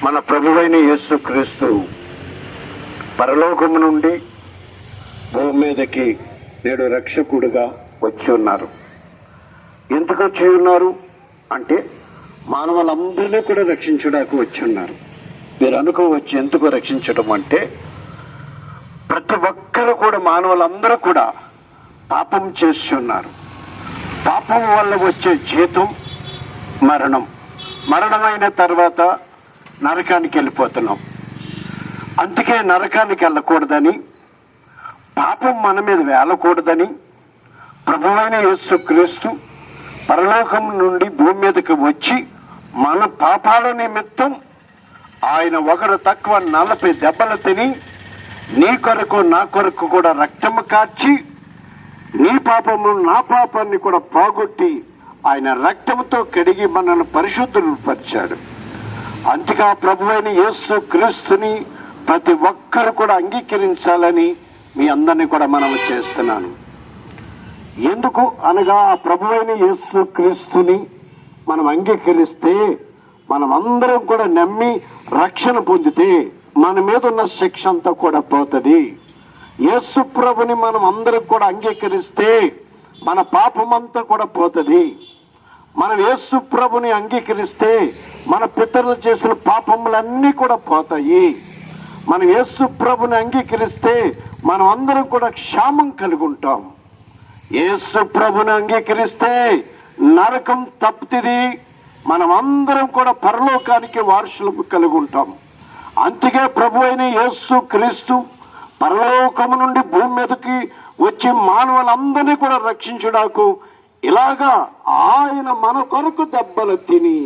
మన ప్రభువైన యేసుక్రీస్తు పరలోకము నుండి భూమి మీదకి నేడు రక్షకుడుగా వచ్చి ఉన్నారు. ఎందుకు వచ్చి ఉన్నారు అంటే మానవులందరినీ కూడా రక్షించడానికి వచ్చి ఉన్నారు. మీరు అనుకోవచ్చు ఎందుకు రక్షించడం అంటే, ప్రతి ఒక్కరు కూడా మానవులందరూ కూడా పాపం చేసి ఉన్నారు. పాపం వల్ల వచ్చే జీతం మరణం. మరణమైన తర్వాత నరకానికి వెళ్ళిపోతున్నాం. అందుకే నరకానికి వెళ్ళకూడదని, పాపం మన మీద వేలకూడదని ప్రభువైన యేసుక్రీస్తు పరలోకం నుండి భూమి మీదకి వచ్చి మన పాపాల నిమిత్తం ఆయన ఒకరు తక్కువ 40 దెబ్బలు తిని నీ కొరకు నా కొరకు కూడా రక్తము కార్చి నీ పాపము నా పాపాన్ని కూడా పోగొట్టి ఆయన రక్తముతో కడిగి మనల్ని పరిశుద్ధులు పరిచాడు. అంతగా ప్రభువైన యేసుక్రీస్తుని ప్రతి ఒక్కరు కూడా అంగీకరించాలని మీ అందరినీ కూడా మనం చేస్తున్నాను. ఎందుకు అనగా ఆ ప్రభువైన యేసుక్రీస్తుని మనం అంగీకరిస్తే, మనం అందరం కూడా నమ్మి రక్షణ పొందితే మన మీద ఉన్న శిక్ష అంతా కూడా పోతుంది. యేసు ప్రభుని మనం అందరం కూడా అంగీకరిస్తే మన పాపం అంతా కూడా పోతుంది. మనం యేసు ప్రభుని అంగీకరిస్తే మన పితరులు చేసిన పాపములన్నీ కూడా పోతాయి. మనం యేసు ప్రభుని అంగీకరిస్తే మనం అందరం కూడా క్షేమం కలిగి ఉంటాం. యేసు ప్రభుని అంగీకరిస్తే నరకం తప్పుతుంది. మనం అందరం కూడా పరలోకానికి వారసులు కలిగి ఉంటాం. అందుకే ప్రభు అయిన యేసు క్రీస్తు పరలోకము నుండి భూమి మీదకి వచ్చి మానవులందరినీ కూడా రక్షించడానికి ఇలాగా ఆయన మన కొరకు దెబ్బలు తిని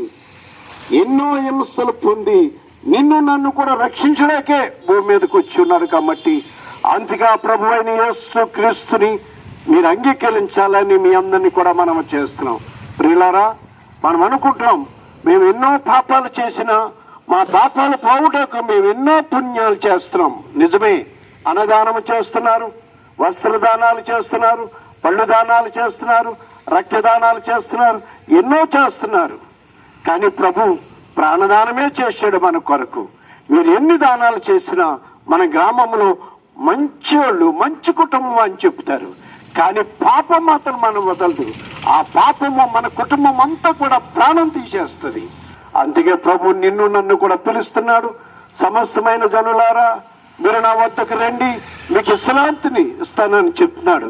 ఎన్నో హింసలు పొంది నిన్ను నన్ను కూడా రక్షించడానికే భూమి మీదకి వచ్చి ఉన్నారు. కాబట్టి అందుకే ప్రభు అయిన యేసు క్రీస్తుని మీరు అంగీకరించాలని మీ అందరినీ కూడా మనం చేస్తున్నాం. ప్రియులారా, మనం అనుకుంటున్నాం మేము ఎన్నో పాపాలు చేసినా మా పాపాలు పోవుటకు మేము ఎన్నో పుణ్యాలు చేస్తున్నాం. నిజమే, అన్నదానం చేస్తున్నారు, వస్త్రదానాలు చేస్తున్నారు, పళ్ళు దానాలు చేస్తున్నారు, రక్తదానాలు చేస్తున్నారు, ఎన్నో చేస్తున్నారు. కానీ ప్రభు ప్రాణదానమే చేశాడు మన కొరకు. మీరు ఎన్ని దానాలు చేసినా మన గ్రామంలో మంచోళ్ళు, మంచి కుటుంబం అని చెప్తారు. కానీ పాపం మాత్రం మనం వదలదు. ఆ పాపము మన కుటుంబం అంతా కూడా ప్రాణం తీసేస్తుంది. అందుకే ప్రభు నిన్ను నన్ను కూడా పిలుస్తున్నాడు. సమస్తమైన జనులారా, మీరు నా వద్దకు రండి, మీకు విశ్రాంతిని ఇస్తానని చెప్తున్నాడు.